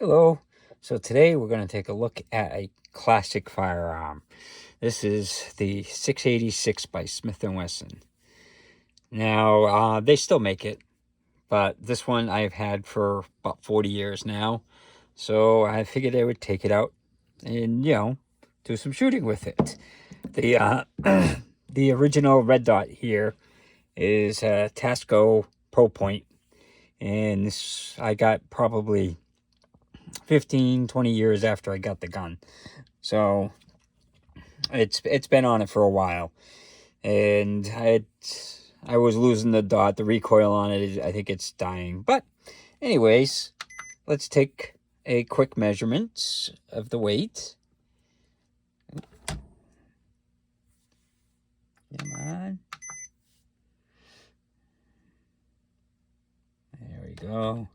Hello. So today we're going to take a look at a classic firearm. This is the 686 by Smith Wesson. Now, they still make it, but this one I've had for about 40 years now. So I figured I would take it out and, do some shooting with it. The the original red dot here is a Tasco Pro Point, and this I got probably 15-20 years after I got the gun, so it's been on it for a while, and I was losing the dot. The recoil on it is, I think it's dying. But anyways, let's take a quick measurement of the weight. Come on, there we go.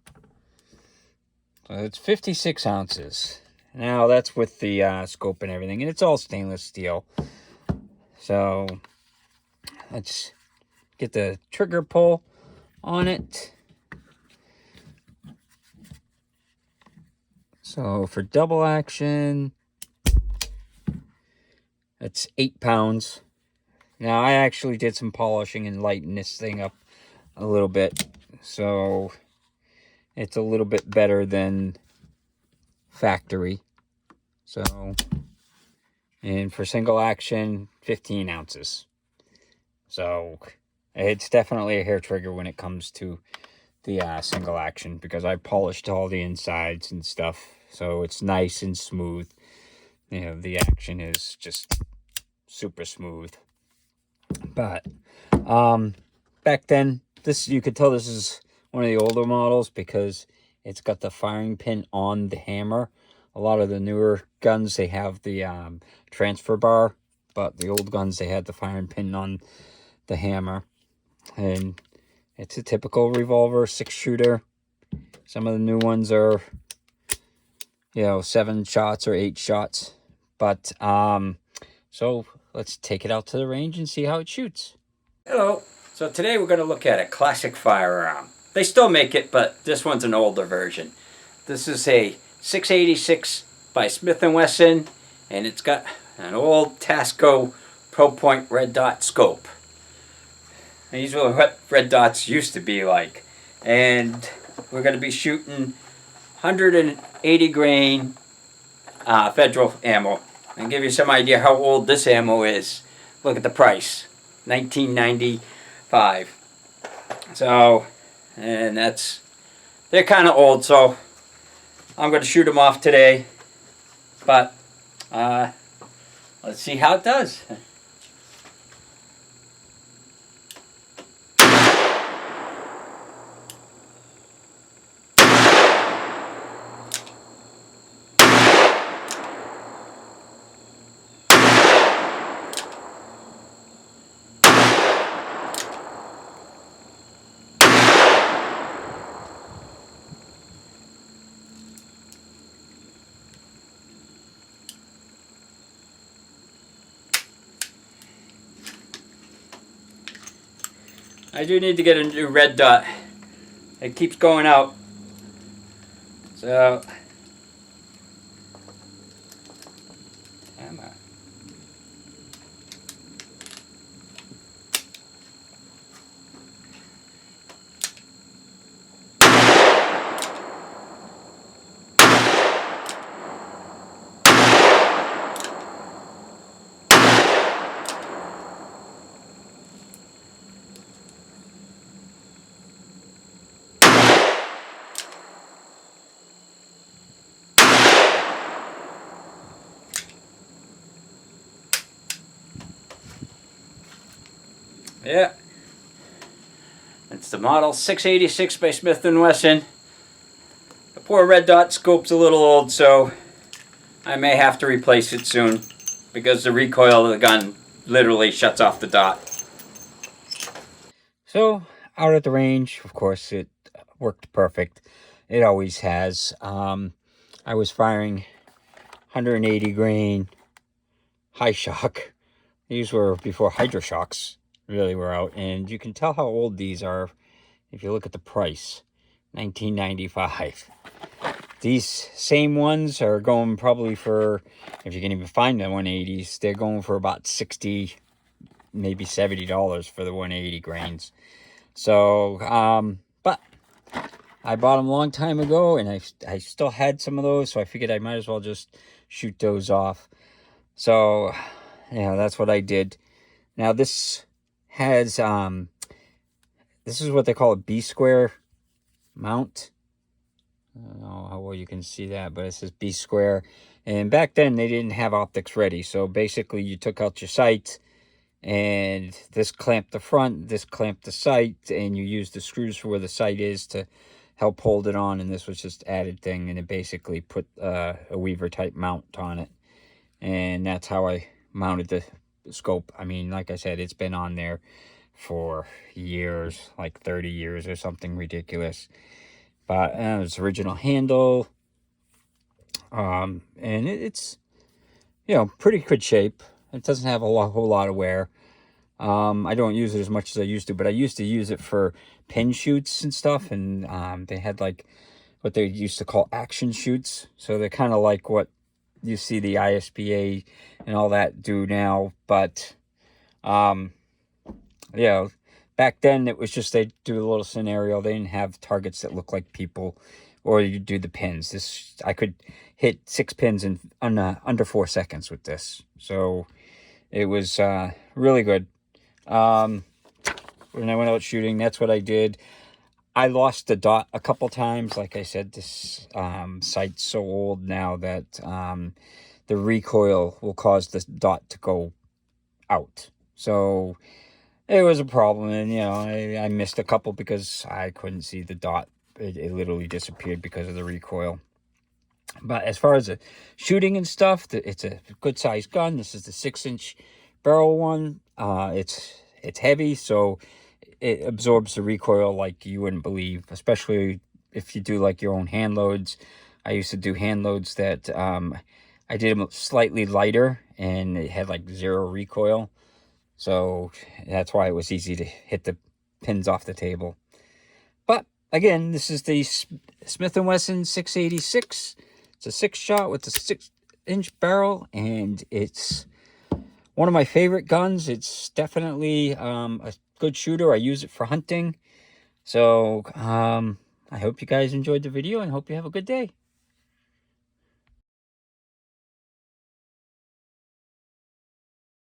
So it's 56 ounces. Now that's with the scope and everything, and it's all stainless steel. So let's get the trigger pull on it. So for double action, that's 8 pounds. Now I actually did some polishing and lighten this thing up a little bit, so it's a little bit better than factory. So, and for single action, 15 ounces. So it's definitely a hair trigger when it comes to the single action, because I polished all the insides and stuff, so it's nice and smooth. The action is just super smooth. But back then, you could tell this is one of the older models because it's got the firing pin on the hammer. A lot of the newer guns, they have the transfer bar, but the old guns, they had the firing pin on the hammer. And it's a typical revolver 6-shooter. Some of the new ones are, 7 shots or 8 shots. But so let's take it out to the range and see how it shoots. Hello. So today we're going to look at a classic firearm. They still make it, but this one's an older version. This is a 686 by Smith Wesson, and it's got an old Tasco Pro Point red dot scope. And these are what red dots used to be like. And we're going to be shooting 180 grain federal ammo. And give you some idea how old this ammo is. Look at the price, $19.95. So, and they're kind of old, so I'm going to shoot them off today. But let's see how it does. I do need to get a new red dot. It keeps going out. So, come on. Yeah, it's the model 686 by Smith & Wesson. The poor red dot scope's a little old, so I may have to replace it soon because the recoil of the gun literally shuts off the dot. So, out at the range, of course, it worked perfect. It always has. I was firing 180 grain high shock. These were before Hydroshocks really were out, and you can tell how old these are if you look at the price, $19.95. These same ones are going probably for, if you can even find the 180s, they're going for about 60, maybe $70 for the 180 grains. So, but I bought them a long time ago, and I still had some of those, so I figured I might as well just shoot those off. So, yeah, that's what I did. Now, this has, this is what they call a B-square mount. I don't know how well you can see that, but it says B square. And back then, they didn't have optics ready. So basically, you took out your sight, and this clamped the front, this clamped the sight, and you used the screws for where the sight is to help hold it on. And this was just added thing, and it basically put a Weaver type mount on it. And that's how I mounted the scope. I mean, like I said, it's been on there for years, like 30 years or something ridiculous. But it's original handle, and it's, you know, pretty good shape. It doesn't have a whole lot of wear. I don't use it as much as I used to, but I used to use it for pin shoots and stuff, and they had like what they used to call action shoots. So they're kind of like what you see the ISPA and all that do now, but yeah, back then it was just they do a little scenario. They didn't have targets that look like people, or you do the pins. This, I could hit 6 pins in under 4 seconds with this, so it was really good. When I went out shooting, that's what I did. I lost the dot a couple times. Like I said, this sight's so old now that the recoil will cause the dot to go out. So it was a problem, and you know, I missed a couple because I couldn't see the dot. It literally disappeared because of the recoil. But as far as the shooting and stuff, it's a good sized gun. This is the 6-inch barrel one. It's heavy, so it absorbs the recoil like you wouldn't believe, especially if you do like your own hand loads. I used to do hand loads that I did them slightly lighter, and it had like 0 recoil. So that's why it was easy to hit the pins off the table. But again, this is the Smith Wesson 686. It's a 6-shot with a 6-inch barrel, and it's one of my favorite guns. It's definitely a good shooter. I use it for hunting. So I hope you guys enjoyed the video, and hope you have a good day.